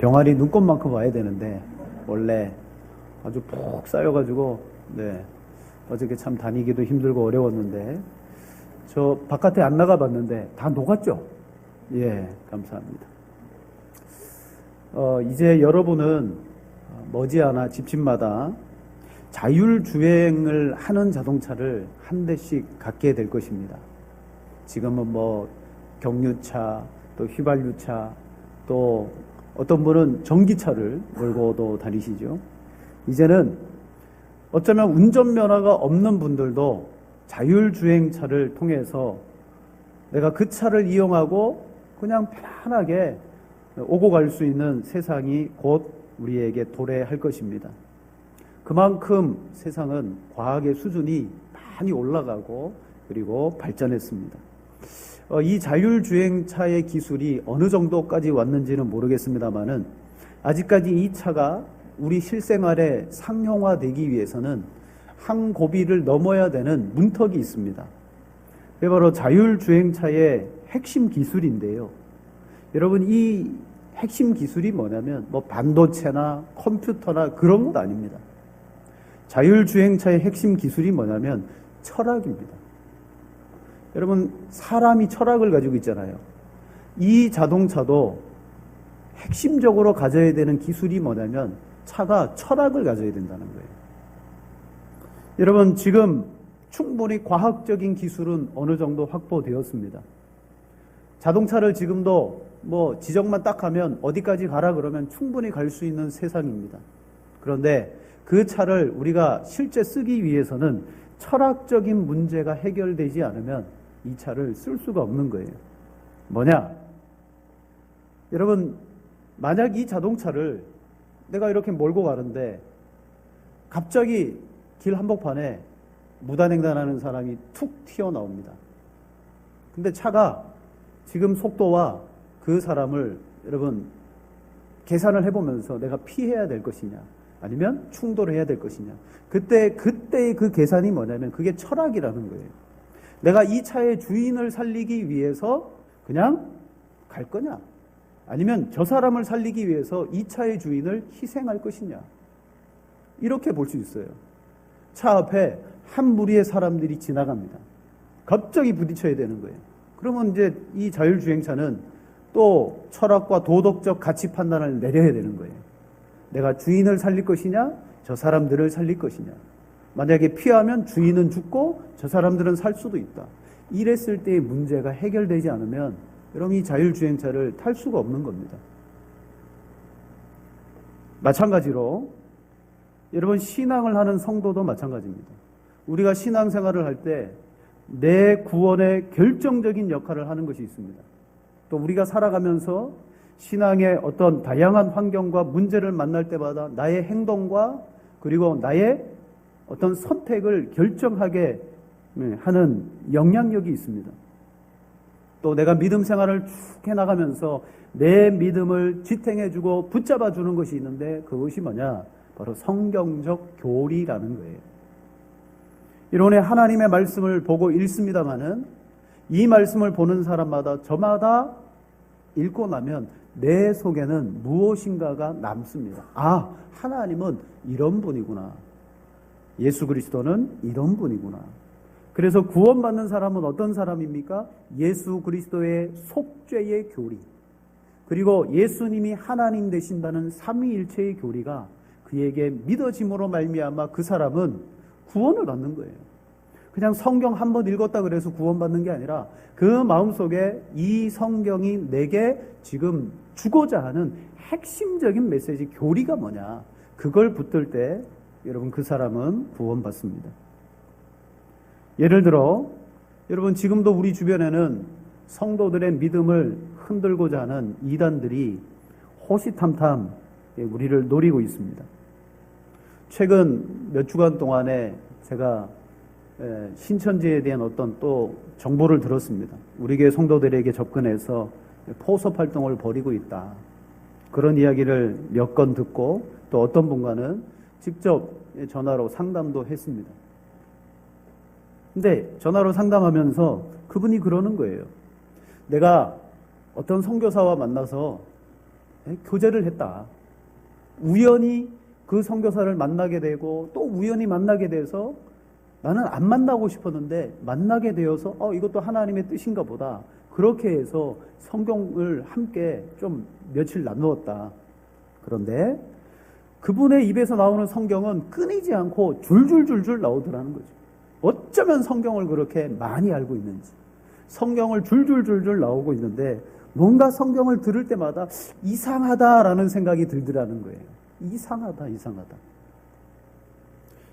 병아리 눈곱만큼 와야 되는데 원래 아주 푹 쌓여가지고 어저께 참 다니기도 힘들고 어려웠는데 저 바깥에 안 나가봤는데 다 녹았죠? 예, 감사합니다. 이제 여러분은 머지않아 집집마다 자율주행을 하는 자동차를 한 대씩 갖게 될 것입니다. 지금은 뭐 경유차, 또 휘발유차, 또 어떤 분은 전기차를 몰고도 다니시죠. 이제는 어쩌면 운전면허가 없는 분들도 자율주행차를 통해서 내가 그 차를 이용하고 그냥 편안하게 오고 갈 수 있는 세상이 곧 우리에게 도래할 것입니다. 그만큼 세상은 과학의 수준이 많이 올라가고 그리고 발전했습니다. 이 자율주행차의 기술이 어느 정도까지 왔는지는 모르겠습니다만은 아직까지 이 차가 우리 실생활에 상용화되기 위해서는 한 고비를 넘어야 되는 문턱이 있습니다. 그게 바로 자율주행차의 핵심 기술인데요. 여러분, 이 핵심 기술이 뭐냐면 뭐 반도체나 컴퓨터나 그런 것 아닙니다. 자율주행차의 핵심 기술이 뭐냐면 철학입니다. 여러분, 사람이 철학을 가지고 있잖아요. 이 자동차도 핵심적으로 가져야 되는 기술이 뭐냐면 차가 철학을 가져야 된다는 거예요. 여러분, 지금 충분히 과학적인 기술은 어느 정도 확보되었습니다. 자동차를 지금도 뭐 지정만 딱 하면 어디까지 가라 그러면 충분히 갈 수 있는 세상입니다. 그런데 그 차를 우리가 실제 쓰기 위해서는 철학적인 문제가 해결되지 않으면 이 차를 쓸 수가 없는 거예요. 뭐냐? 여러분, 만약 이 자동차를 내가 이렇게 몰고 가는데 갑자기 길 한복판에 무단횡단하는 사람이 툭 튀어나옵니다. 근데 차가 지금 속도와 그 사람을 여러분 계산을 해보면서 내가 피해야 될 것이냐 아니면 충돌해야 될 것이냐, 그때의 그 계산이 뭐냐면 그게 철학이라는 거예요. 내가 이 차의 주인을 살리기 위해서 그냥 갈 거냐 아니면 저 사람을 살리기 위해서 이 차의 주인을 희생할 것이냐, 이렇게 볼 수 있어요. 차 앞에 한 무리의 사람들이 지나갑니다. 갑자기 부딪혀야 되는 거예요. 그러면 이제 이 자율주행차는 또 철학과 도덕적 가치 판단을 내려야 되는 거예요. 내가 주인을 살릴 것이냐, 저 사람들을 살릴 것이냐. 만약에 피하면 주인은 죽고 저 사람들은 살 수도 있다. 이랬을 때의 문제가 해결되지 않으면 여러분 이 자율주행차를 탈 수가 없는 겁니다. 마찬가지로 여러분 신앙을 하는 성도도 마찬가지입니다. 우리가 신앙생활을 할 때 내 구원에 결정적인 역할을 하는 것이 있습니다. 또 우리가 살아가면서 신앙의 어떤 다양한 환경과 문제를 만날 때마다 나의 행동과 그리고 나의 어떤 선택을 결정하게 하는 영향력이 있습니다. 또 내가 믿음 생활을 쭉 해나가면서 내 믿음을 지탱해주고 붙잡아주는 것이 있는데 그것이 뭐냐? 바로 성경적 교리라는 거예요. 이론에 하나님의 말씀을 보고 읽습니다마는 이 말씀을 보는 사람마다 저마다 읽고 나면 내 속에는 무엇인가가 남습니다. 아, 하나님은 이런 분이구나. 예수 그리스도는 이런 분이구나. 그래서 구원받는 사람은 어떤 사람입니까? 예수 그리스도의 속죄의 교리, 그리고 예수님이 하나님 되신다는 삼위일체의 교리가 그에게 믿어짐으로 말미암아 그 사람은 구원을 받는 거예요. 그냥 성경 한번 읽었다 그래서 구원받는 게 아니라 그 마음속에 이 성경이 내게 지금 주고자 하는 핵심적인 메시지, 교리가 뭐냐, 그걸 붙들 때 여러분 그 사람은 구원받습니다. 예를 들어 여러분 지금도 우리 주변에는 성도들의 믿음을 흔들고자 하는 이단들이 호시탐탐 우리를 노리고 있습니다. 최근 몇 주간 동안에 제가 신천지에 대한 어떤 또 정보를 들었습니다. 우리 교회 성도들에게 접근해서 포섭 활동을 벌이고 있다, 그런 이야기를 몇 건 듣고 또 어떤 분과는 직접 전화로 상담도 했습니다. 근데 전화로 상담하면서 그분이 그러는 거예요. 내가 어떤 선교사와 만나서 교제를 했다. 우연히 그 선교사를 만나게 되고 또 우연히 만나게 돼서 나는 안 만나고 싶었는데 만나게 되어서 이것도 하나님의 뜻인가 보다. 그렇게 해서 성경을 함께 좀 며칠 나누었다. 그런데 그분의 입에서 나오는 성경은 끊이지 않고 줄줄줄줄 나오더라는 거죠. 어쩌면 성경을 그렇게 많이 알고 있는지. 성경을 줄줄줄줄 나오고 있는데 뭔가 성경을 들을 때마다 이상하다라는 생각이 들더라는 거예요. 이상하다.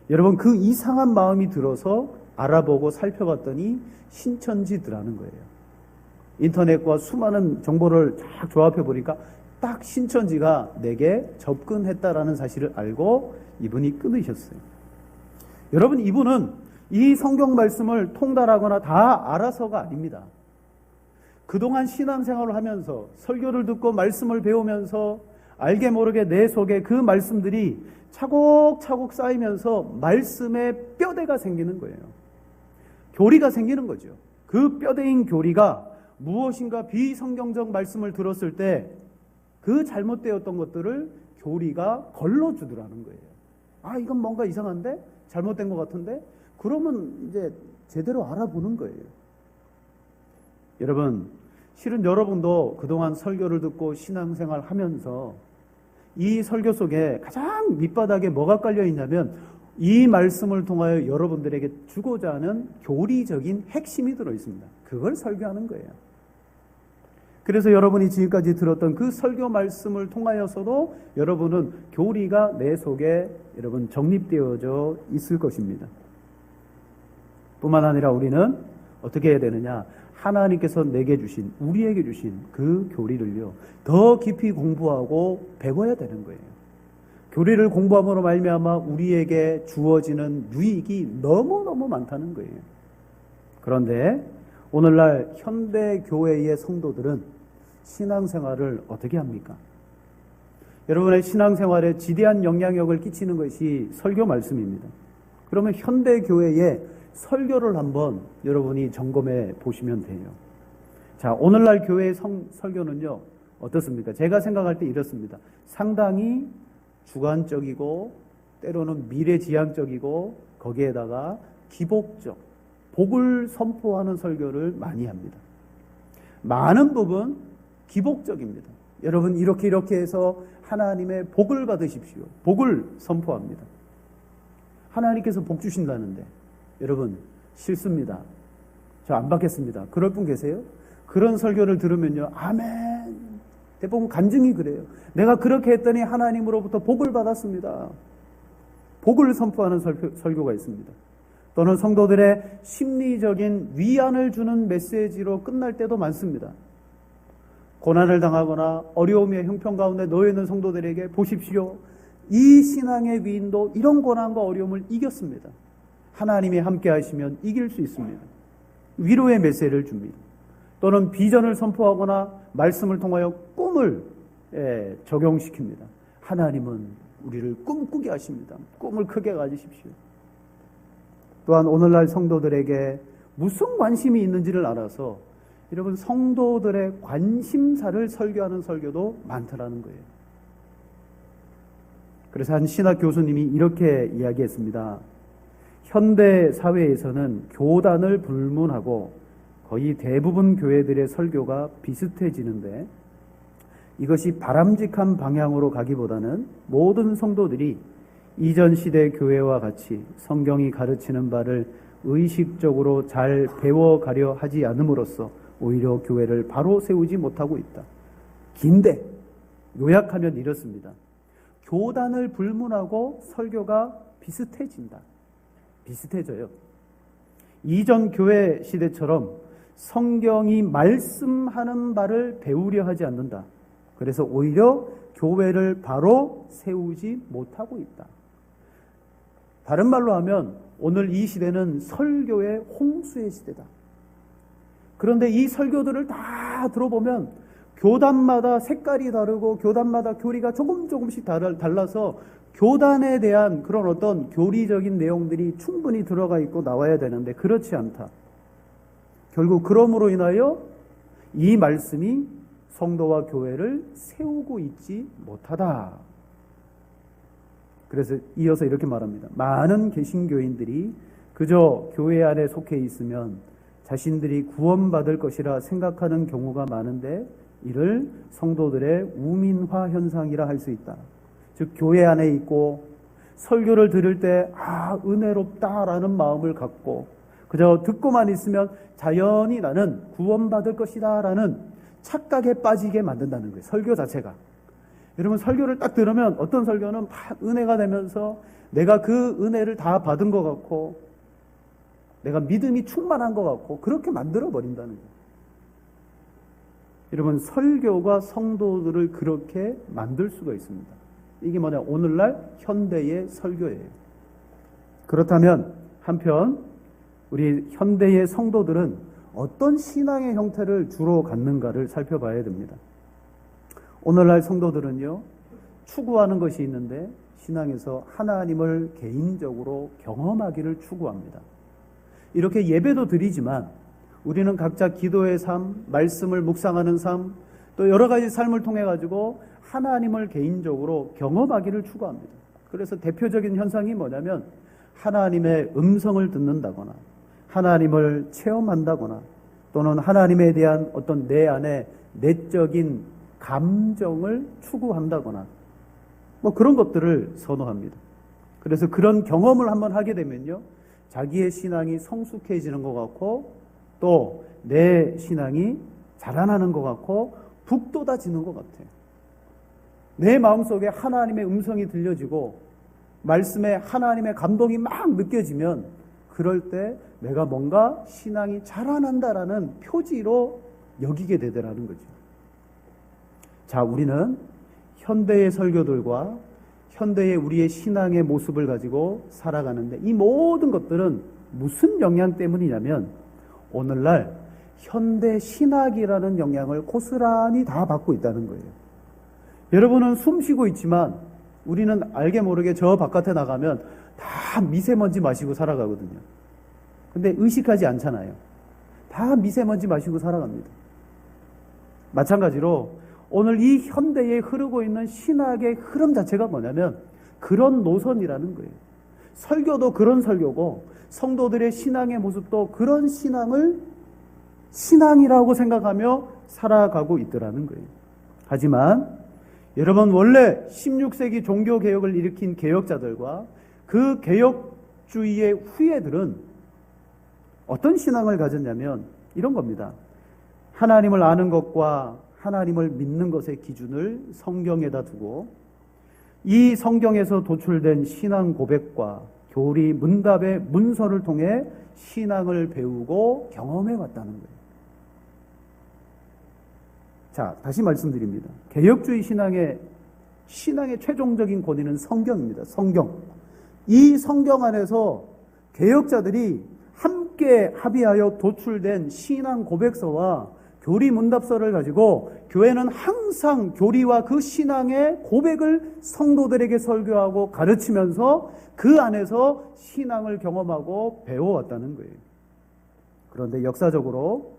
여러분, 그 이상한 마음이 들어서 알아보고 살펴봤더니 신천지더라는 거예요. 인터넷과 수많은 정보를 쫙 조합해 보니까 딱 신천지가 내게 접근했다라는 사실을 알고 이분이 끊으셨어요. 여러분, 이분은 이 성경 말씀을 통달하거나 다 알아서가 아닙니다. 그동안 신앙생활을 하면서 설교를 듣고 말씀을 배우면서 알게 모르게 내 속에 그 말씀들이 차곡차곡 쌓이면서 말씀의 뼈대가 생기는 거예요. 교리가 생기는 거죠. 그 뼈대인 교리가 무엇인가 비성경적 말씀을 들었을 때 그 잘못되었던 것들을 교리가 걸러주더라는 거예요. 이건 뭔가 이상한데? 잘못된 것 같은데? 그러면 이제 제대로 알아보는 거예요. 여러분, 실은 여러분도 그동안 설교를 듣고 신앙생활 하면서 이 설교 속에 가장 밑바닥에 뭐가 깔려 있냐면 이 말씀을 통하여 여러분들에게 주고자 하는 교리적인 핵심이 들어 있습니다. 그걸 설교하는 거예요. 그래서 여러분이 지금까지 들었던 그 설교 말씀을 통하여서도 여러분은 교리가 내 속에 여러분 정립되어져 있을 것입니다. 뿐만 아니라 우리는 어떻게 해야 되느냐? 하나님께서 내게 주신, 우리에게 주신 그 교리를요, 더 깊이 공부하고 배워야 되는 거예요. 교리를 공부함으로 말미암아 우리에게 주어지는 유익이 너무너무 많다는 거예요. 그런데 오늘날 현대 교회의 성도들은 신앙생활을 어떻게 합니까? 여러분의 신앙생활에 지대한 영향력을 끼치는 것이 설교 말씀입니다. 그러면 현대 교회의 설교를 한번 여러분이 점검해 보시면 돼요. 자, 오늘날 교회의 설교는요, 어떻습니까? 제가 생각할 때 이렇습니다. 상당히 주관적이고 때로는 미래지향적이고 거기에다가 기복적, 복을 선포하는 설교를 많이 합니다. 많은 부분 기복적입니다. 여러분, 이렇게 해서 하나님의 복을 받으십시오. 복을 선포합니다. 하나님께서 복 주신다는데 여러분, 싫습니다. 저 안 받겠습니다. 그럴 분 계세요? 그런 설교를 들으면요, 아멘. 대부분 간증이 그래요. 내가 그렇게 했더니 하나님으로부터 복을 받았습니다. 복을 선포하는 설교가 있습니다. 또는 성도들의 심리적인 위안을 주는 메시지로 끝날 때도 많습니다. 고난을 당하거나 어려움의 형편 가운데 놓여 있는 성도들에게 보십시오. 이 신앙의 위인도 이런 고난과 어려움을 이겼습니다. 하나님이 함께 하시면 이길 수 있습니다. 위로의 메시지를 줍니다. 또는 비전을 선포하거나 말씀을 통하여 꿈을 적용시킵니다. 하나님은 우리를 꿈꾸게 하십니다. 꿈을 크게 가지십시오. 또한 오늘날 성도들에게 무슨 관심이 있는지를 알아서 여러분, 성도들의 관심사를 설교하는 설교도 많더라는 거예요. 그래서 한 신학 교수님이 이렇게 이야기했습니다. 현대 사회에서는 교단을 불문하고 거의 대부분 교회들의 설교가 비슷해지는데 이것이 바람직한 방향으로 가기보다는 모든 성도들이 이전 시대 교회와 같이 성경이 가르치는 바를 의식적으로 잘 배워가려 하지 않음으로써 오히려 교회를 바로 세우지 못하고 있다. 긴데 요약하면 이렇습니다. 교단을 불문하고 설교가 비슷해진다. 비슷해져요. 이전 교회 시대처럼 성경이 말씀하는 바를 배우려 하지 않는다. 그래서 오히려 교회를 바로 세우지 못하고 있다. 다른 말로 하면 오늘 이 시대는 설교의 홍수의 시대다. 그런데 이 설교들을 다 들어보면 교단마다 색깔이 다르고 교단마다 교리가 조금씩 달라서 교단에 대한 그런 어떤 교리적인 내용들이 충분히 들어가 있고 나와야 되는데 그렇지 않다. 결국 그럼으로 인하여 이 말씀이 성도와 교회를 세우고 있지 못하다. 그래서 이어서 이렇게 말합니다. 많은 개신교인들이 그저 교회 안에 속해 있으면 자신들이 구원받을 것이라 생각하는 경우가 많은데 이를 성도들의 우민화 현상이라 할 수 있다. 즉 교회 안에 있고 설교를 들을 때 은혜롭다라는 마음을 갖고 그저 듣고만 있으면 자연히 나는 구원받을 것이다 라는 착각에 빠지게 만든다는 거예요. 설교 자체가. 여러분 설교를 딱 들으면 어떤 설교는 은혜가 되면서 내가 그 은혜를 다 받은 것 같고 내가 믿음이 충만한 것 같고 그렇게 만들어 버린다는 거예요. 여러분 설교가 성도들을 그렇게 만들 수가 있습니다. 이게 뭐냐? 오늘날 현대의 설교예요. 그렇다면 한편 우리 현대의 성도들은 어떤 신앙의 형태를 주로 갖는가를 살펴봐야 됩니다. 오늘날 성도들은요, 추구하는 것이 있는데 신앙에서 하나님을 개인적으로 경험하기를 추구합니다. 이렇게 예배도 드리지만 우리는 각자 기도의 삶, 말씀을 묵상하는 삶, 또 여러 가지 삶을 통해 가지고 하나님을 개인적으로 경험하기를 추구합니다. 그래서 대표적인 현상이 뭐냐면 하나님의 음성을 듣는다거나 하나님을 체험한다거나 또는 하나님에 대한 어떤 내 안에 내적인 감정을 추구한다거나 뭐 그런 것들을 선호합니다. 그래서 그런 경험을 한번 하게 되면요, 자기의 신앙이 성숙해지는 것 같고 또 내 신앙이 자라나는 것 같고 북돋아지는 것 같아요. 내 마음속에 하나님의 음성이 들려지고 말씀에 하나님의 감동이 막 느껴지면 그럴 때 내가 뭔가 신앙이 자라난다라는 표지로 여기게 되더라는 거죠. 자, 우리는 현대의 설교들과 현대의 우리의 신앙의 모습을 가지고 살아가는데 이 모든 것들은 무슨 영향 때문이냐면 오늘날 현대 신학이라는 영향을 고스란히 다 받고 있다는 거예요. 여러분은 숨 쉬고 있지만 우리는 알게 모르게 저 바깥에 나가면 다 미세먼지 마시고 살아가거든요. 근데 의식하지 않잖아요. 다 미세먼지 마시고 살아갑니다. 마찬가지로 오늘 이 현대에 흐르고 있는 신학의 흐름 자체가 뭐냐면 그런 노선이라는 거예요. 설교도 그런 설교고 성도들의 신앙의 모습도 그런 신앙을 신앙이라고 생각하며 살아가고 있더라는 거예요. 하지만 여러분 원래 16세기 종교개혁을 일으킨 개혁자들과 그 개혁주의의 후예들은 어떤 신앙을 가졌냐면 이런 겁니다. 하나님을 아는 것과 하나님을 믿는 것의 기준을 성경에다 두고 이 성경에서 도출된 신앙 고백과 교리 문답의 문서를 통해 신앙을 배우고 경험해 왔다는 거예요. 자, 다시 말씀드립니다. 개혁주의 신앙의 최종적인 권위는 성경입니다. 성경. 이 성경 안에서 개혁자들이 함께 합의하여 도출된 신앙 고백서와 교리 문답서를 가지고 교회는 항상 교리와 그 신앙의 고백을 성도들에게 설교하고 가르치면서 그 안에서 신앙을 경험하고 배워왔다는 거예요. 그런데 역사적으로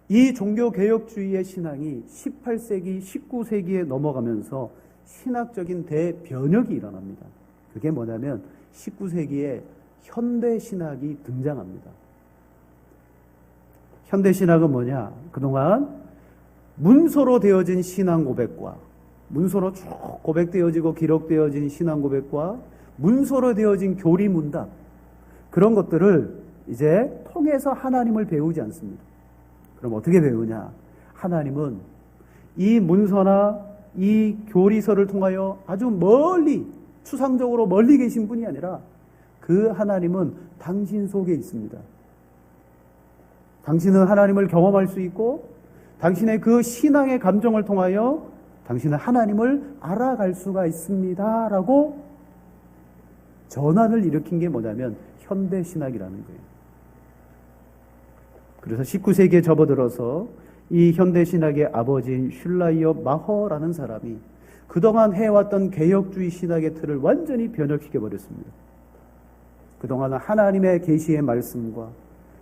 이 종교개혁주의의 신앙이 18세기, 19세기에 넘어가면서 신학적인 대변혁이 일어납니다. 그게 뭐냐면 19세기에 현대신학이 등장합니다. 현대신학은 뭐냐? 그동안 문서로 되어진 신앙 고백과 문서로 쭉 고백되어지고 기록되어진 신앙 고백과 문서로 되어진 교리 문답 그런 것들을 이제 통해서 하나님을 배우지 않습니다. 그럼 어떻게 배우냐? 하나님은 이 문서나 이 교리서를 통하여 아주 멀리 추상적으로 멀리 계신 분이 아니라 그 하나님은 당신 속에 있습니다. 당신은 하나님을 경험할 수 있고 당신의 그 신앙의 감정을 통하여 당신은 하나님을 알아갈 수가 있습니다 라고 전환을 일으킨 게 뭐냐면 현대신학이라는 거예요. 그래서 19세기에 접어들어서 이 현대신학의 아버지인 슐라이어 마허라는 사람이 그동안 해왔던 개혁주의 신학의 틀을 완전히 변혁시켜버렸습니다. 그동안은 하나님의 계시의 말씀과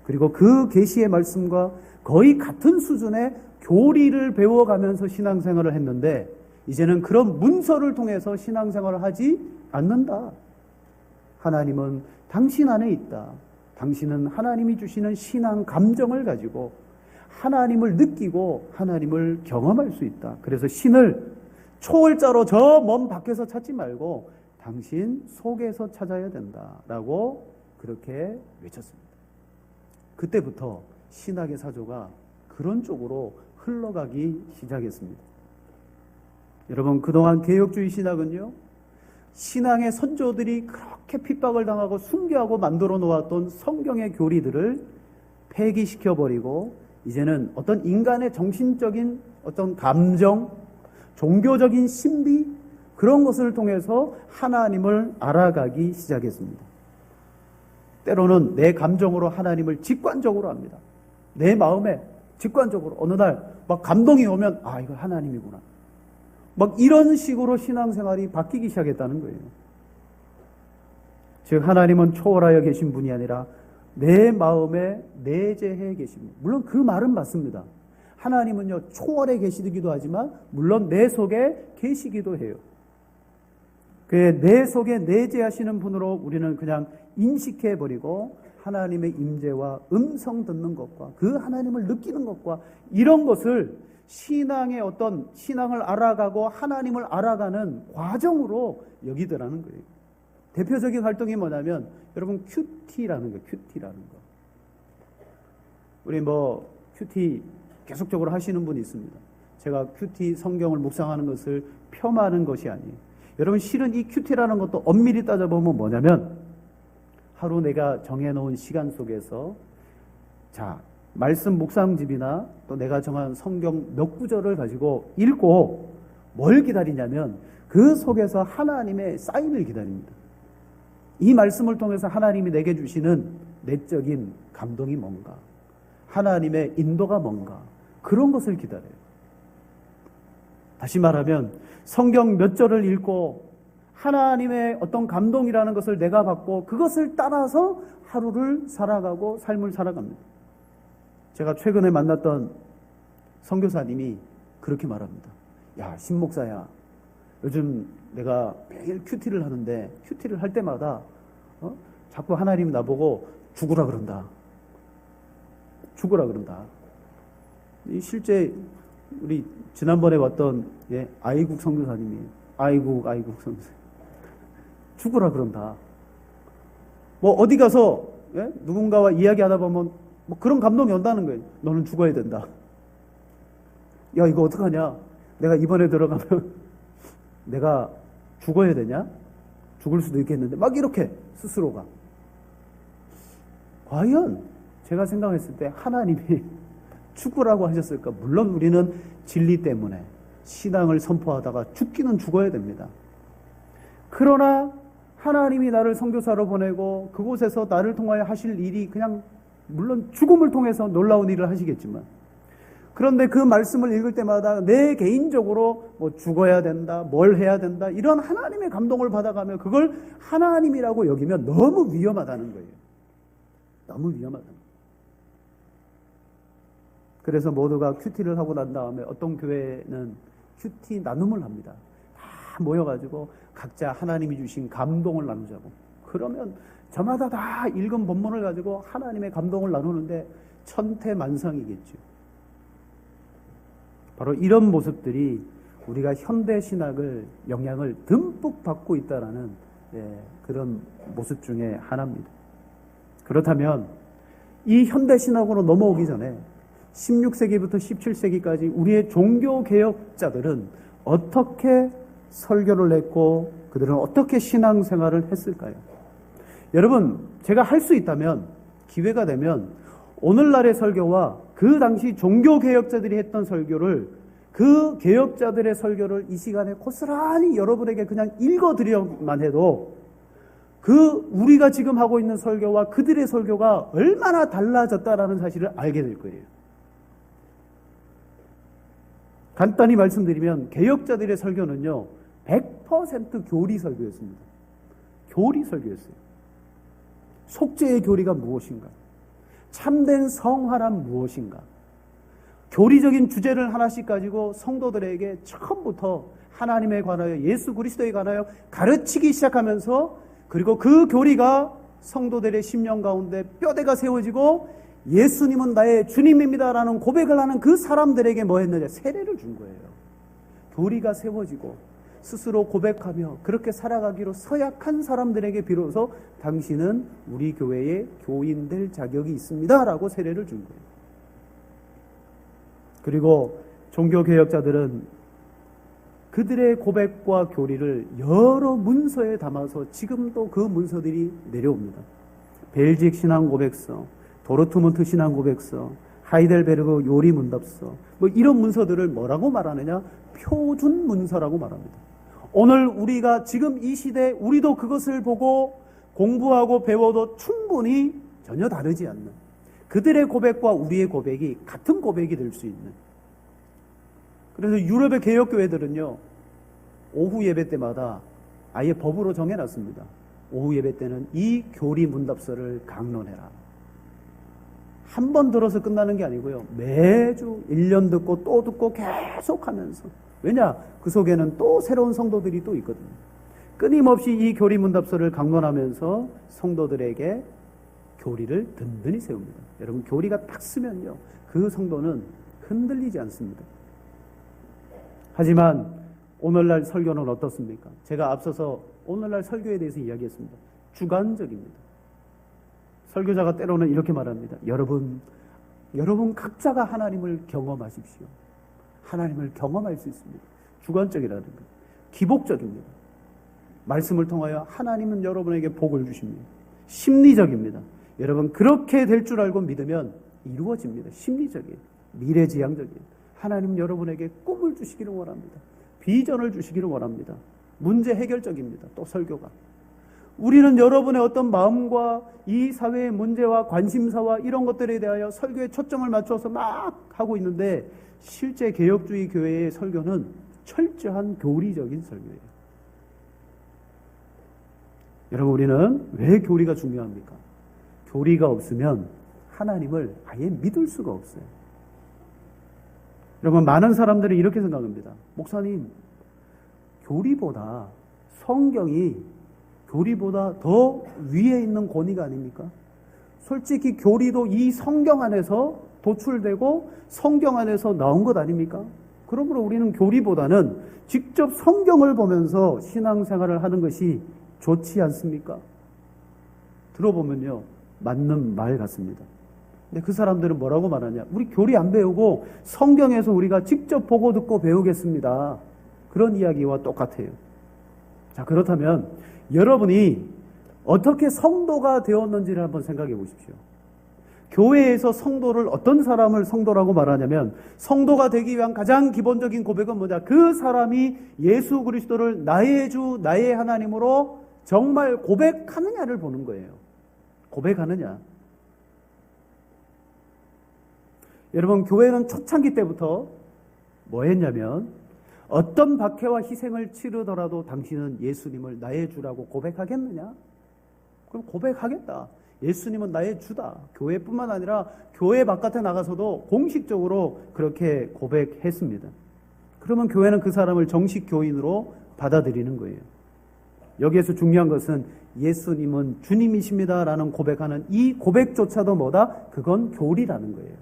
그리고 그 계시의 말씀과 거의 같은 수준의 교리를 배워가면서 신앙생활을 했는데 이제는 그런 문서를 통해서 신앙생활을 하지 않는다. 하나님은 당신 안에 있다. 당신은 하나님이 주시는 신앙 감정을 가지고 하나님을 느끼고 하나님을 경험할 수 있다. 그래서 신을 초월자로 저 먼 밖에서 찾지 말고 당신 속에서 찾아야 된다라고 그렇게 외쳤습니다. 그때부터 신학의 사조가 그런 쪽으로 흘러가기 시작했습니다. 여러분, 그동안 개혁주의 신학은요, 신앙의 선조들이 그렇게 핍박을 당하고 순교하고 만들어 놓았던 성경의 교리들을 폐기시켜버리고 이제는 어떤 인간의 정신적인 어떤 감정, 종교적인 신비, 그런 것을 통해서 하나님을 알아가기 시작했습니다. 때로는 내 감정으로 하나님을 직관적으로 합니다. 내 마음에 직관적으로 어느 날 막 감동이 오면 아, 이거 하나님이구나. 막 이런 식으로 신앙생활이 바뀌기 시작했다는 거예요. 즉 하나님은 초월하여 계신 분이 아니라 내 마음에 내재해 계신 분. 물론 그 말은 맞습니다. 하나님은요 초월해 계시기도 하지만 물론 내 속에 계시기도 해요. 내 속에 내재하시는 분으로 우리는 그냥 인식해버리고 하나님의 임재와 음성 듣는 것과 그 하나님을 느끼는 것과 이런 것을 신앙의 어떤 신앙을 알아가고 하나님을 알아가는 과정으로 여기더라는 거예요. 대표적인 활동이 뭐냐면 여러분 큐티라는 거예요. 큐티라는 거. 우리 큐티 계속적으로 하시는 분이 있습니다. 제가 큐티 성경을 묵상하는 것을 폄하하는 것이 아니에요. 여러분 실은 이 큐티라는 것도 엄밀히 따져보면 뭐냐면 하루 내가 정해놓은 시간 속에서 말씀 묵상집이나 또 내가 정한 성경 몇 구절을 가지고 읽고 뭘 기다리냐면 그 속에서 하나님의 사인을 기다립니다. 이 말씀을 통해서 하나님이 내게 주시는 내적인 감동이 뭔가, 하나님의 인도가 뭔가, 그런 것을 기다려요. 다시 말하면 성경 몇 절을 읽고 하나님의 어떤 감동이라는 것을 내가 받고 그것을 따라서 하루를 살아가고 삶을 살아갑니다. 제가 최근에 만났던 선교사님이 그렇게 말합니다. 야, 신목사야, 요즘 내가 매일 큐티를 하는데 큐티를 할 때마다 자꾸 하나님이 나보고 죽으라 그런다. 죽으라 그런다. 실제 우리 지난번에 왔던 아이국 선교사님이 아이국 선교사님 죽으라 그런다. 어디 가서 누군가와 이야기하다 보면 그런 감동이 온다는 거예요. 너는 죽어야 된다. 야, 이거 어떡하냐? 내가 이번에 들어가면 내가 죽어야 되냐? 죽을 수도 있겠는데 막 이렇게 스스로가. 과연 제가 생각했을 때 하나님이 죽으라고 하셨을까? 물론 우리는 진리 때문에 신앙을 선포하다가 죽기는 죽어야 됩니다. 그러나 하나님이 나를 선교사로 보내고 그곳에서 나를 통하여 하실 일이 그냥 물론 죽음을 통해서 놀라운 일을 하시겠지만 그런데 그 말씀을 읽을 때마다 내 개인적으로 죽어야 된다, 뭘 해야 된다 이런 하나님의 감동을 받아가며 그걸 하나님이라고 여기면 너무 위험하다는 거예요. 너무 위험하다는 거예요. 그래서 모두가 큐티를 하고 난 다음에 어떤 교회는 큐티 나눔을 합니다. 다 모여가지고 각자 하나님이 주신 감동을 나누자고. 그러면 저마다 다 읽은 본문을 가지고 하나님의 감동을 나누는데 천태만상이겠죠. 바로 이런 모습들이 우리가 현대신학을 영향을 듬뿍 받고 있다는 그런 모습 중에 하나입니다. 그렇다면 이 현대신학으로 넘어오기 전에 16세기부터 17세기까지 우리의 종교개혁자들은 어떻게 설교를 했고 그들은 어떻게 신앙생활을 했을까요? 여러분, 제가 할 수 있다면 기회가 되면 오늘날의 설교와 그 당시 종교개혁자들이 했던 설교를 그 개혁자들의 설교를 이 시간에 고스란히 여러분에게 그냥 읽어드려만 해도 우리가 지금 하고 있는 설교와 그들의 설교가 얼마나 달라졌다라는 사실을 알게 될 거예요. 간단히 말씀드리면 개혁자들의 설교는요 100% 교리 설교였습니다. 교리 설교였어요. 속죄의 교리가 무엇인가? 참된 성화란 무엇인가? 교리적인 주제를 하나씩 가지고 성도들에게 처음부터 하나님에 관하여 예수 그리스도에 관하여 가르치기 시작하면서 그리고 그 교리가 성도들의 심령 가운데 뼈대가 세워지고 예수님은 나의 주님입니다라는 고백을 하는 그 사람들에게 뭐 했느냐? 세례를 준 거예요. 교리가 세워지고 스스로 고백하며 그렇게 살아가기로 서약한 사람들에게 비로소 당신은 우리 교회의 교인 될 자격이 있습니다 라고 세례를 준 거예요. 그리고 종교개혁자들은 그들의 고백과 교리를 여러 문서에 담아서 지금도 그 문서들이 내려옵니다. 벨직 신앙고백서, 도르트문트 신앙고백서, 하이델베르그 요리문답서, 뭐 이런 문서들을 뭐라고 말하느냐? 표준 문서라고 말합니다. 오늘 우리가 지금 이 시대에 우리도 그것을 보고 공부하고 배워도 충분히 전혀 다르지 않는 그들의 고백과 우리의 고백이 같은 고백이 될 수 있는. 그래서 유럽의 개혁교회들은요, 오후 예배 때마다 아예 법으로 정해놨습니다. 오후 예배 때는 이 교리 문답서를 강론해라. 한 번 들어서 끝나는 게 아니고요. 매주 1년 듣고 또 듣고 계속 하면서. 왜냐? 그 속에는 또 새로운 성도들이 또 있거든요. 끊임없이 이 교리 문답서를 강론하면서 성도들에게 교리를 든든히 세웁니다. 여러분, 교리가 딱 쓰면요, 그 성도는 흔들리지 않습니다. 하지만 오늘날 설교는 어떻습니까? 제가 앞서서 오늘날 설교에 대해서 이야기했습니다. 주관적입니다. 설교자가 때로는 이렇게 말합니다. 여러분 각자가 하나님을 경험하십시오. 하나님을 경험할 수 있습니다. 주관적이라는 것. 기복적입니다. 말씀을 통하여 하나님은 여러분에게 복을 주십니다. 심리적입니다. 여러분, 그렇게 될 줄 알고 믿으면 이루어집니다. 심리적이에요. 미래지향적이에요. 하나님 여러분에게 꿈을 주시기를 원합니다. 비전을 주시기를 원합니다. 문제 해결적입니다. 또 설교가. 우리는 여러분의 어떤 마음과 이 사회의 문제와 관심사와 이런 것들에 대하여 설교에 초점을 맞춰서 막 하고 있는데 실제 개혁주의 교회의 설교는 철저한 교리적인 설교예요. 여러분, 우리는 왜 교리가 중요합니까? 교리가 없으면 하나님을 아예 믿을 수가 없어요. 여러분, 많은 사람들이 이렇게 생각합니다. 목사님, 교리보다 성경이 교리보다 더 위에 있는 권위가 아닙니까? 솔직히 교리도 이 성경 안에서 도출되고 성경 안에서 나온 것 아닙니까? 그러므로 우리는 교리보다는 직접 성경을 보면서 신앙생활을 하는 것이 좋지 않습니까? 들어보면요, 맞는 말 같습니다. 근데 그 사람들은 뭐라고 말하냐? 우리 교리 안 배우고 성경에서 우리가 직접 보고 듣고 배우겠습니다. 그런 이야기와 똑같아요. 자, 그렇다면 여러분이 어떻게 성도가 되었는지를 한번 생각해 보십시오. 교회에서 성도를 어떤 사람을 성도라고 말하냐면 성도가 되기 위한 가장 기본적인 고백은 뭐냐? 그 사람이 예수 그리스도를 나의 주, 나의 하나님으로 정말 고백하느냐를 보는 거예요. 고백하느냐. 여러분, 교회는 초창기 때부터 뭐 했냐면 어떤 박해와 희생을 치르더라도 당신은 예수님을 나의 주라고 고백하겠느냐? 그럼 고백하겠다. 예수님은 나의 주다. 교회뿐만 아니라 교회 바깥에 나가서도 공식적으로 그렇게 고백했습니다. 그러면 교회는 그 사람을 정식 교인으로 받아들이는 거예요. 여기에서 중요한 것은 예수님은 주님이십니다라는 고백하는 이 고백조차도 뭐다? 그건 교리라는 거예요.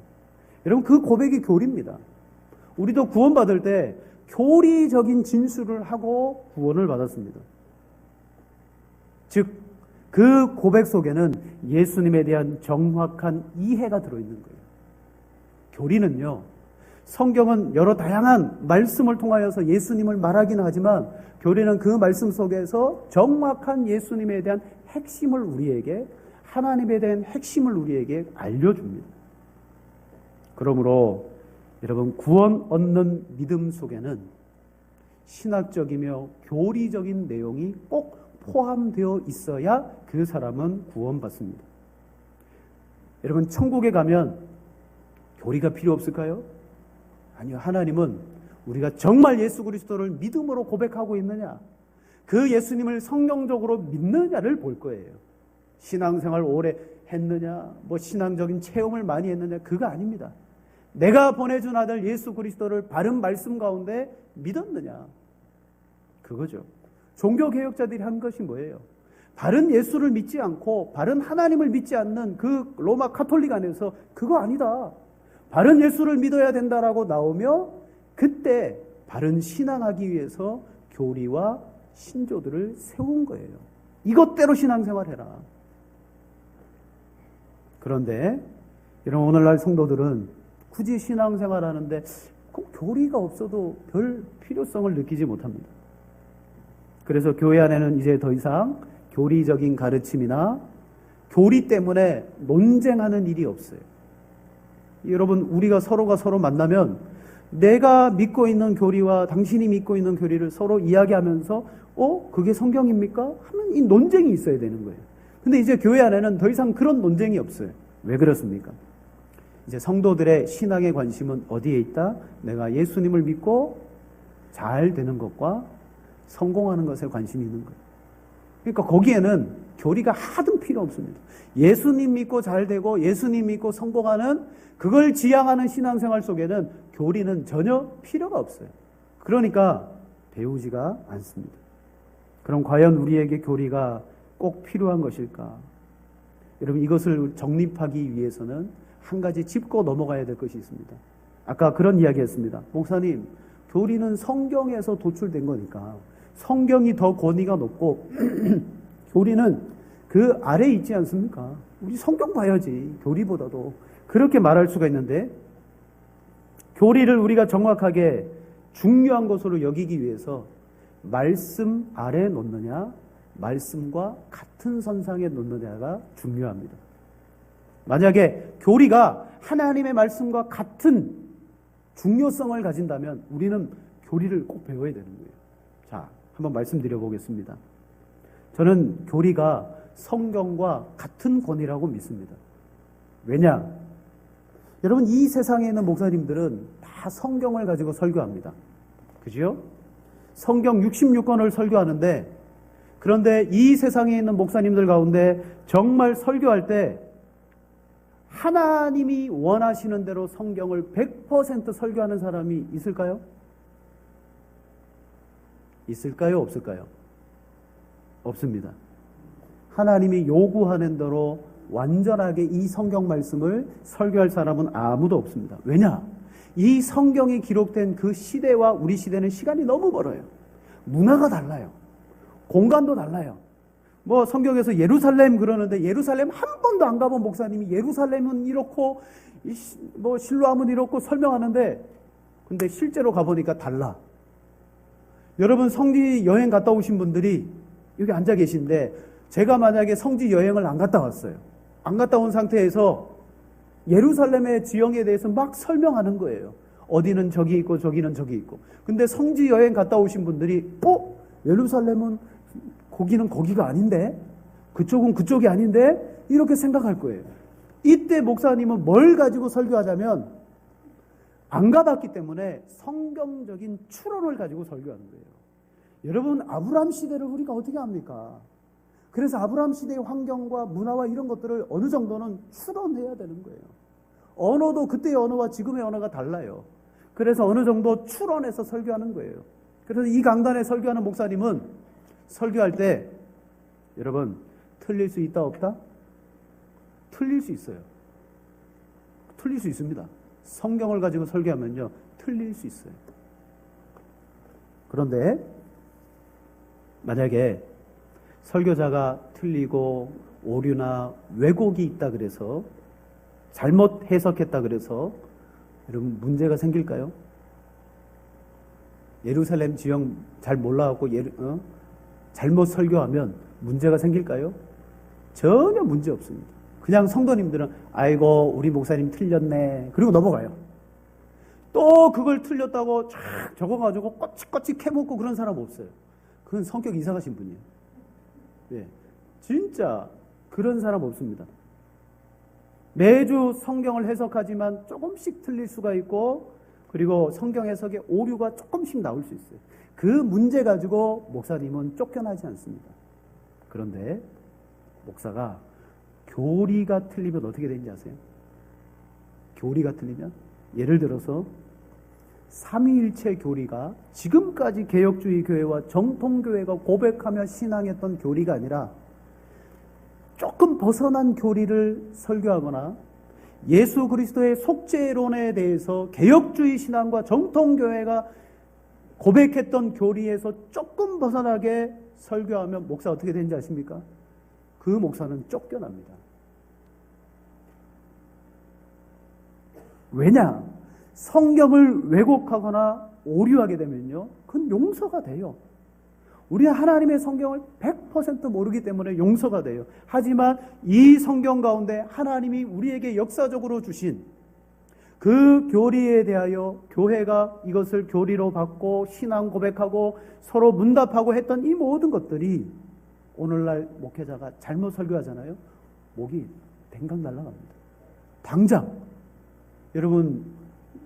여러분, 그 고백이 교리입니다. 우리도 구원받을 때 교리적인 진술을 하고 구원을 받았습니다. 즉, 그 고백 속에는 예수님에 대한 정확한 이해가 들어있는 거예요. 교리는요, 성경은 여러 다양한 말씀을 통하여서 예수님을 말하기는 하지만 교리는 그 말씀 속에서 정확한 예수님에 대한 핵심을 우리에게, 하나님에 대한 핵심을 우리에게 알려줍니다. 그러므로 여러분, 구원 얻는 믿음 속에는 신학적이며 교리적인 내용이 꼭 포함되어 있어야 그 사람은 구원받습니다. 여러분, 천국에 가면 교리가 필요 없을까요? 아니요. 하나님은 우리가 정말 예수 그리스도를 믿음으로 고백하고 있느냐, 그 예수님을 성경적으로 믿느냐를 볼 거예요. 신앙생활 오래 했느냐, 뭐 신앙적인 체험을 많이 했느냐, 그거 아닙니다. 내가 보내준 아들 예수 그리스도를 바른 말씀 가운데 믿었느냐? 그거죠. 종교개혁자들이 한 것이 뭐예요? 바른 예수를 믿지 않고 바른 하나님을 믿지 않는 그 로마 카톨릭 안에서 그거 아니다. 바른 예수를 믿어야 된다라고 나오며 그때 바른 신앙하기 위해서 교리와 신조들을 세운 거예요. 이것대로 신앙생활해라. 그런데 이런 오늘날 성도들은 굳이 신앙생활하는데 꼭 교리가 없어도 별 필요성을 느끼지 못합니다. 그래서 교회 안에는 이제 더 이상 교리적인 가르침이나 교리 때문에 논쟁하는 일이 없어요. 여러분, 우리가 서로가 서로 만나면 내가 믿고 있는 교리와 당신이 믿고 있는 교리를 서로 이야기하면서 그게 성경입니까? 하면 이 논쟁이 있어야 되는 거예요. 근데 이제 교회 안에는 더 이상 그런 논쟁이 없어요. 왜 그렇습니까? 이제 성도들의 신앙의 관심은 어디에 있다? 내가 예수님을 믿고 잘 되는 것과 성공하는 것에 관심이 있는 거예요. 그러니까 거기에는 교리가 하등 필요 없습니다. 예수님 믿고 잘 되고 예수님 믿고 성공하는 그걸 지향하는 신앙생활 속에는 교리는 전혀 필요가 없어요. 그러니까 배우지가 않습니다. 그럼 과연 우리에게 교리가 꼭 필요한 것일까? 여러분, 이것을 정립하기 위해서는 한 가지 짚고 넘어가야 될 것이 있습니다. 아까 그런 이야기 했습니다. 목사님, 교리는 성경에서 도출된 거니까 성경이 더 권위가 높고 교리는 그 아래에 있지 않습니까? 우리 성경 봐야지, 교리보다도. 그렇게 말할 수가 있는데, 교리를 우리가 정확하게 중요한 것으로 여기기 위해서 말씀 아래에 놓느냐, 말씀과 같은 선상에 놓느냐가 중요합니다. 만약에 교리가 하나님의 말씀과 같은 중요성을 가진다면 우리는 교리를 꼭 배워야 되는 거예요. 자, 한번 말씀드려 보겠습니다. 저는 교리가 성경과 같은 권위라고 믿습니다. 왜냐? 여러분, 이 세상에 있는 목사님들은 다 성경을 가지고 설교합니다. 그죠? 성경 66권을 설교하는데, 그런데 이 세상에 있는 목사님들 가운데 정말 설교할 때 하나님이 원하시는 대로 성경을 100% 설교하는 사람이 있을까요? 있을까요? 없을까요? 없습니다. 하나님이 요구하는 대로 완전하게 이 성경 말씀을 설교할 사람은 아무도 없습니다. 왜냐? 이 성경이 기록된 그 시대와 우리 시대는 시간이 너무 멀어요. 문화가 달라요. 공간도 달라요. 뭐 성경에서 예루살렘 그러는데 예루살렘 한 번도 안 가본 목사님이 예루살렘은 이렇고 뭐 실로암은 이렇고 설명하는데, 근데 실제로 가보니까 달라. 여러분, 성지 여행 갔다 오신 분들이 여기 앉아 계신데, 제가 만약에 성지 여행을 안 갔다 왔어요. 안 갔다 온 상태에서 예루살렘의 지형에 대해서 막 설명하는 거예요. 어디는 저기 있고 저기는 저기 있고. 근데 성지 여행 갔다 오신 분들이 예루살렘은 거기는 거기가 아닌데, 그쪽은 그쪽이 아닌데, 이렇게 생각할 거예요. 이때 목사님은 뭘 가지고 설교하자면 안 가봤기 때문에 성경적인 추론을 가지고 설교하는 거예요. 여러분, 아브라함 시대를 우리가 어떻게 합니까? 그래서 아브라함 시대의 환경과 문화와 이런 것들을 어느 정도는 추론해야 되는 거예요. 언어도 그때의 언어와 지금의 언어가 달라요. 그래서 어느 정도 추론해서 설교하는 거예요. 그래서 이 강단에 설교하는 목사님은 설교할 때, 여러분, 틀릴 수 있다 없다? 틀릴 수 있어요. 틀릴 수 있습니다. 성경을 가지고 설교하면요, 틀릴 수 있어요. 그런데 만약에 설교자가 틀리고 오류나 왜곡이 있다 그래서, 잘못 해석했다 그래서 여러분 문제가 생길까요? 예루살렘 지형 잘 몰라갖고 잘못 설교하면 문제가 생길까요? 전혀 문제 없습니다. 그냥 성도님들은 아이고 우리 목사님 틀렸네 그리고 넘어가요. 또 그걸 틀렸다고 쫙 적어가지고 꼬치꼬치 캐묻고 그런 사람 없어요. 그건 성격 이상하신 분이에요. 예, 진짜 그런 사람 없습니다. 매주 성경을 해석하지만 조금씩 틀릴 수가 있고, 그리고 성경 해석에 오류가 조금씩 나올 수 있어요. 그 문제 가지고 목사님은 쫓겨나지 않습니다. 그런데 목사가 교리가 틀리면 어떻게 되는지 아세요? 교리가 틀리면 예를 들어서 삼위일체 교리가 지금까지 개혁주의 교회와 정통교회가 고백하며 신앙했던 교리가 아니라 조금 벗어난 교리를 설교하거나 예수 그리스도의 속죄론에 대해서 개혁주의 신앙과 정통교회가 고백했던 교리에서 조금 벗어나게 설교하면 목사 어떻게 되는지 아십니까? 그 목사는 쫓겨납니다. 왜냐? 성경을 왜곡하거나 오류하게 되면요, 그건 용서가 돼요. 우리는 하나님의 성경을 100% 모르기 때문에 용서가 돼요. 하지만 이 성경 가운데 하나님이 우리에게 역사적으로 주신 그 교리에 대하여 교회가 이것을 교리로 받고 신앙 고백하고 서로 문답하고 했던 이 모든 것들이 오늘날 목회자가 잘못 설교하잖아요. 목이 댕강 날아갑니다. 당장 여러분,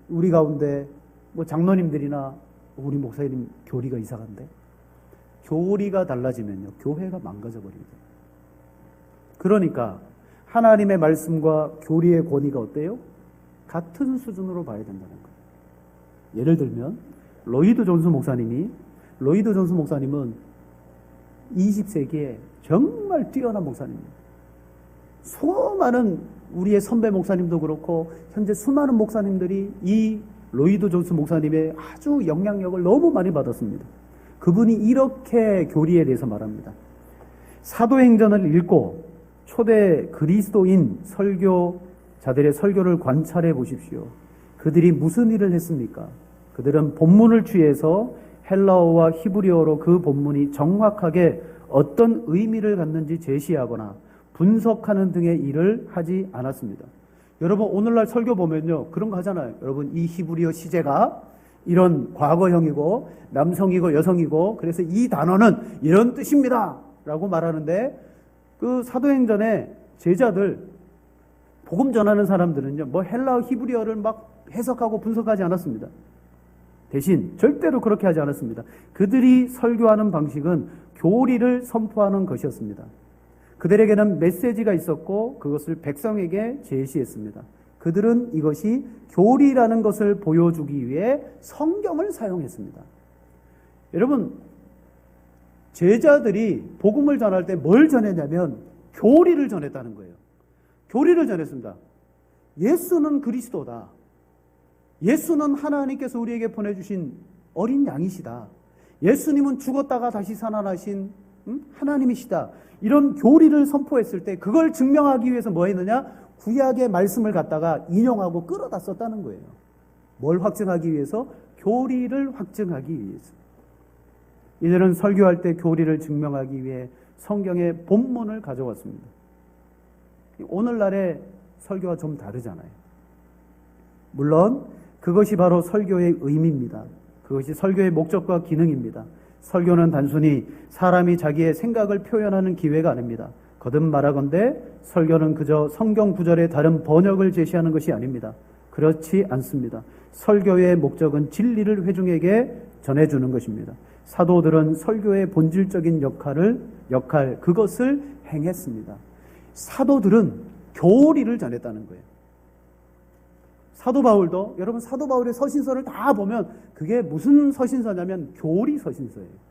우리 가운데 뭐 장로님들이나 우리 목사님 교리가 이상한데, 교리가 달라지면요, 교회가 망가져 버립니다. 그러니까 하나님의 말씀과 교리의 권위가 어때요? 같은 수준으로 봐야 된다는 거예요. 예를 들면 로이드 존스 목사님은 20세기에 정말 뛰어난 목사님입니다. 수많은 우리의 선배 목사님도 그렇고 현재 수많은 목사님들이 이 로이드 존스 목사님의 아주 영향력을 너무 많이 받았습니다. 그분이 이렇게 교리에 대해서 말합니다. 사도행전을 읽고 초대 그리스도인 설교자들의 설교를 관찰해 보십시오. 그들이 무슨 일을 했습니까? 그들은 본문을 취해서 헬라어와 히브리어로 그 본문이 정확하게 어떤 의미를 갖는지 제시하거나 분석하는 등의 일을 하지 않았습니다. 여러분, 오늘날 설교 보면요, 그런 거 하잖아요. 여러분, 이 히브리어 시제가 이런 과거형이고 남성이고 여성이고 그래서 이 단어는 이런 뜻입니다 라고 말하는데, 그 사도행전에 제자들, 복음 전하는 사람들은요, 뭐 헬라어 히브리어를 막 해석하고 분석하지 않았습니다. 대신 절대로 그렇게 하지 않았습니다. 그들이 설교하는 방식은 교리를 선포하는 것이었습니다. 그들에게는 메시지가 있었고 그것을 백성에게 제시했습니다. 그들은 이것이 교리라는 것을 보여주기 위해 성경을 사용했습니다. 여러분, 제자들이 복음을 전할 때 뭘 전했냐면 교리를 전했다는 거예요. 교리를 전했습니다. 예수는 그리스도다. 예수는 하나님께서 우리에게 보내주신 어린 양이시다. 예수님은 죽었다가 다시 살아나신 하나님이시다. 이런 교리를 선포했을 때 그걸 증명하기 위해서 뭐 했느냐? 구약의 말씀을 갖다가 인용하고 끌어다 썼다는 거예요. 뭘 확증하기 위해서? 교리를 확증하기 위해서. 이들은 설교할 때 교리를 증명하기 위해 성경의 본문을 가져왔습니다. 오늘날의 설교와 좀 다르잖아요. 물론 그것이 바로 설교의 의미입니다. 그것이 설교의 목적과 기능입니다. 설교는 단순히 사람이 자기의 생각을 표현하는 기회가 아닙니다. 거듭 말하건대 설교는 그저 성경 구절의 다른 번역을 제시하는 것이 아닙니다. 그렇지 않습니다. 설교의 목적은 진리를 회중에게 전해주는 것입니다. 사도들은 설교의 본질적인 그것을 행했습니다. 사도들은 교리를 전했다는 거예요. 사도 바울도, 여러분 사도 바울의 서신서를 다 보면 그게 무슨 서신서냐면 교리 서신서예요.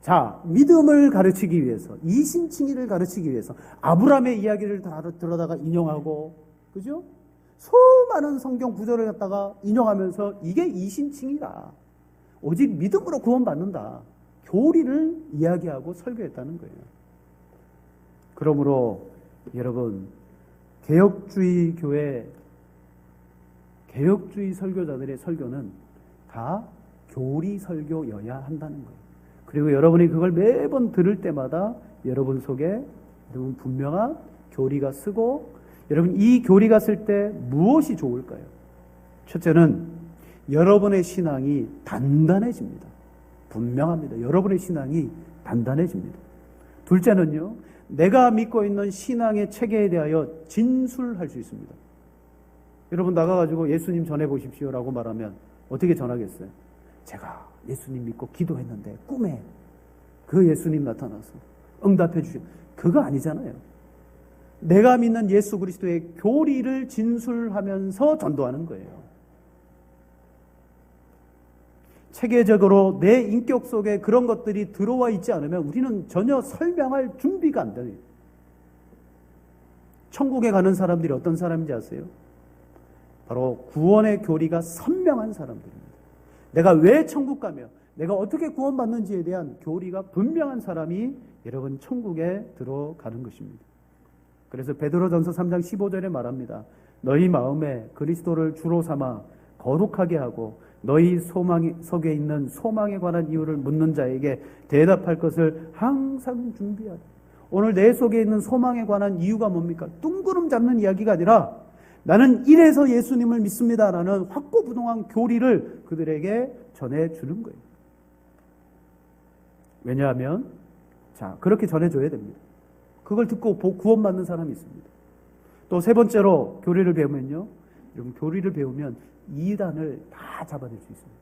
자, 믿음을 가르치기 위해서, 이신칭의를 가르치기 위해서 아브라함의 이야기를 다 들어다가 인용하고, 그죠? 수많은 성경 구절을 갖다가 인용하면서 이게 이신칭의다. 오직 믿음으로 구원받는다. 교리를 이야기하고 설교했다는 거예요. 그러므로 여러분, 개혁주의 교회, 개혁주의 설교자들의 설교는 다 교리 설교여야 한다는 거예요. 그리고 여러분이 그걸 매번 들을 때마다 여러분 속에 여러분 분명한 교리가 쓰고, 여러분 이 교리가 쓸 때 무엇이 좋을까요? 첫째는 여러분의 신앙이 단단해집니다. 분명합니다. 여러분의 신앙이 단단해집니다. 둘째는요, 내가 믿고 있는 신앙의 체계에 대하여 진술할 수 있습니다. 여러분 나가가지고 예수님 전해보십시오라고 말하면 어떻게 전하겠어요? 제가 예수님 믿고 기도했는데 꿈에 그 예수님 나타나서 응답해 주시고, 그거 아니잖아요. 내가 믿는 예수 그리스도의 교리를 진술하면서 전도하는 거예요. 체계적으로 내 인격 속에 그런 것들이 들어와 있지 않으면 우리는 전혀 설명할 준비가 안 돼요. 천국에 가는 사람들이 어떤 사람인지 아세요? 바로 구원의 교리가 선명한 사람들입니다. 내가 왜 천국 가며 내가 어떻게 구원받는지에 대한 교리가 분명한 사람이 여러분 천국에 들어가는 것입니다. 그래서 베드로전서 3장 15절에 말합니다. 너희 마음에 그리스도를 주로 삼아 거룩하게 하고 너희 소망 속에 있는 소망에 관한 이유를 묻는 자에게 대답할 것을 항상 준비하라. 오늘 내 속에 있는 소망에 관한 이유가 뭡니까? 뚱그름 잡는 이야기가 아니라 나는 이래서 예수님을 믿습니다라는 확고부동한 교리를 그들에게 전해주는 거예요. 왜냐하면 그렇게 전해줘야 됩니다. 그걸 듣고 구원받는 사람이 있습니다. 또 세 번째로 교리를 배우면요, 여러분 교리를 배우면 이단을 다 잡아낼 수 있습니다.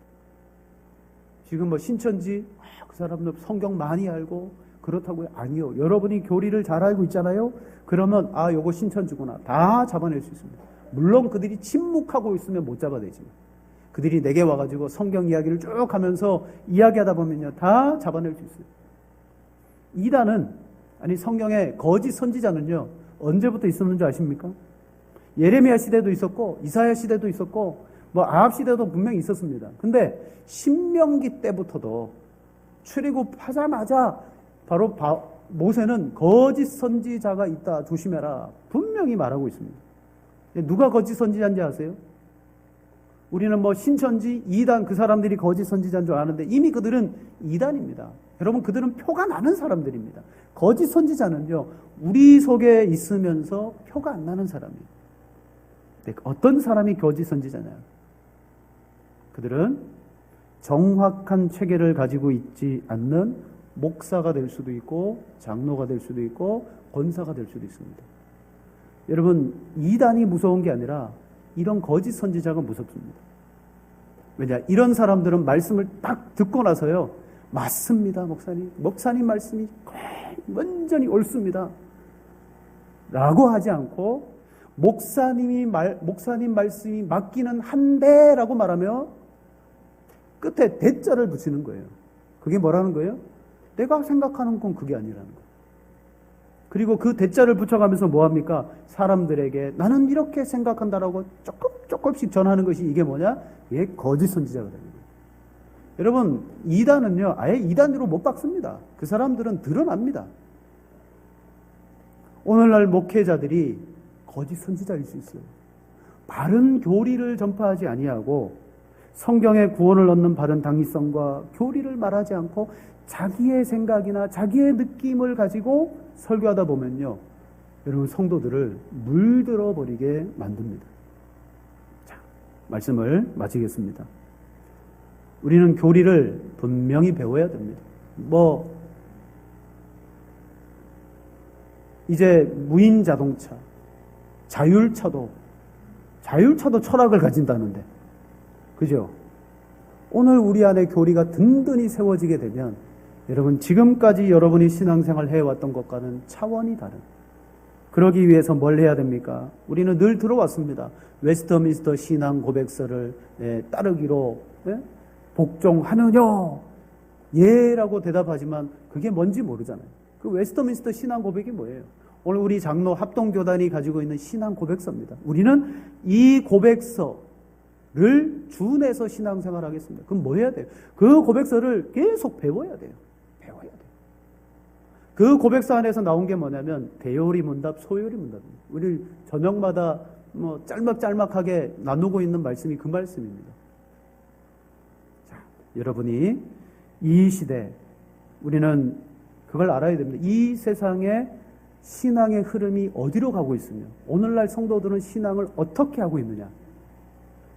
지금 뭐 신천지 그 사람들 성경 많이 알고 그렇다고요? 아니요. 여러분이 교리를 잘 알고 있잖아요. 그러면 요거 신천지구나 다 잡아낼 수 있습니다. 물론 그들이 침묵하고 있으면 못 잡아내지만 그들이 내게 와가지고 성경 이야기를 쭉 하면서 이야기하다 보면요 다 잡아낼 수 있어요. 이단은 성경의 거짓 선지자는요 언제부터 있었는지 아십니까? 예레미야 시대도 있었고 이사야 시대도 있었고 아합 시대도 분명히 있었습니다. 근데 신명기 때부터도 출애굽하자마자 바로 모세는 거짓 선지자가 있다 조심해라 분명히 말하고 있습니다. 누가 거짓 선지자인지 아세요? 우리는 신천지, 이단 그 사람들이 거짓 선지자인 줄 아는데 이미 그들은 이단입니다. 여러분 그들은 표가 나는 사람들입니다. 거짓 선지자는요 우리 속에 있으면서 표가 안 나는 사람이에요. 어떤 사람이 거짓 선지자냐? 그들은 정확한 체계를 가지고 있지 않는 목사가 될 수도 있고 장로가 될 수도 있고 권사가 될 수도 있습니다. 여러분 이단이 무서운 게 아니라 이런 거짓 선지자가 무섭습니다. 왜냐? 이런 사람들은 말씀을 딱 듣고 나서요 맞습니다 목사님 말씀이 완전히 옳습니다 라고 하지 않고 목사님 말씀이 맞기는 한데라고 말하며 끝에 대자를 붙이는 거예요. 그게 뭐라는 거예요? 내가 생각하는 건 그게 아니라는 거예요. 그리고 그 대자를 붙여가면서 뭐합니까? 사람들에게 나는 이렇게 생각한다라고 조금씩 전하는 것이 이게 뭐냐? 이게 거짓 선지자가 됩니다. 여러분 이단은요 아예 이단으로 못 박습니다. 그 사람들은 드러납니다. 오늘날 목회자들이 거짓 선지자일 수 있어요. 바른 교리를 전파하지 아니하고 성경의 구원을 얻는 바른 당위성과 교리를 말하지 않고 자기의 생각이나 자기의 느낌을 가지고 설교하다 보면요 여러분 성도들을 물들어 버리게 만듭니다. 자, 말씀을 마치겠습니다. 우리는 교리를 분명히 배워야 됩니다. 이제 무인 자동차, 자율차도 철학을 가진다는데, 그죠? 오늘 우리 안에 교리가 든든히 세워지게 되면 여러분 지금까지 여러분이 신앙생활 해왔던 것과는 차원이 다른, 그러기 위해서 뭘 해야 됩니까? 우리는 늘 들어왔습니다. 웨스터민스터 신앙 고백서를 따르기로 복종하느냐? 예라고 대답하지만 그게 뭔지 모르잖아요. 그 웨스터민스터 신앙 고백이 뭐예요? 오늘 우리 장로 합동교단이 가지고 있는 신앙 고백서입니다. 우리는 이 고백서를 준해서 신앙생활 하겠습니다. 그럼 뭐 해야 돼요? 그 고백서를 계속 배워야 돼요. 그 고백서 안에서 나온 게 뭐냐면 대요리 문답, 소요리 문답입니다. 우리 저녁마다 짤막짤막하게 나누고 있는 말씀이 그 말씀입니다. 자, 여러분이 이 시대, 우리는 그걸 알아야 됩니다. 이 세상에 신앙의 흐름이 어디로 가고 있으며 오늘날 성도들은 신앙을 어떻게 하고 있느냐,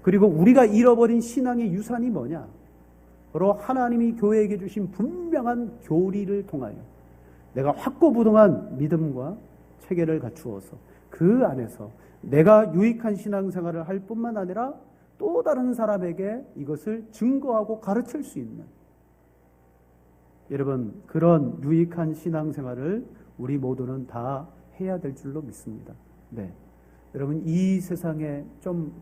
그리고 우리가 잃어버린 신앙의 유산이 뭐냐, 바로 하나님이 교회에게 주신 분명한 교리를 통하여 내가 확고부동한 믿음과 체계를 갖추어서 그 안에서 내가 유익한 신앙생활을 할 뿐만 아니라 또 다른 사람에게 이것을 증거하고 가르칠 수 있는, 여러분 그런 유익한 신앙생활을 우리 모두는 다 해야 될 줄로 믿습니다. 네, 여러분 이 세상에 좀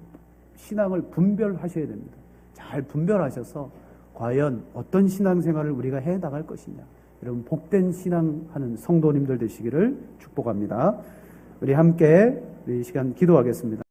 신앙을 분별하셔야 됩니다. 잘 분별하셔서 과연 어떤 신앙생활을 우리가 해 나갈 것이냐. 여러분 복된 신앙하는 성도님들 되시기를 축복합니다. 우리 함께 이 시간 기도하겠습니다.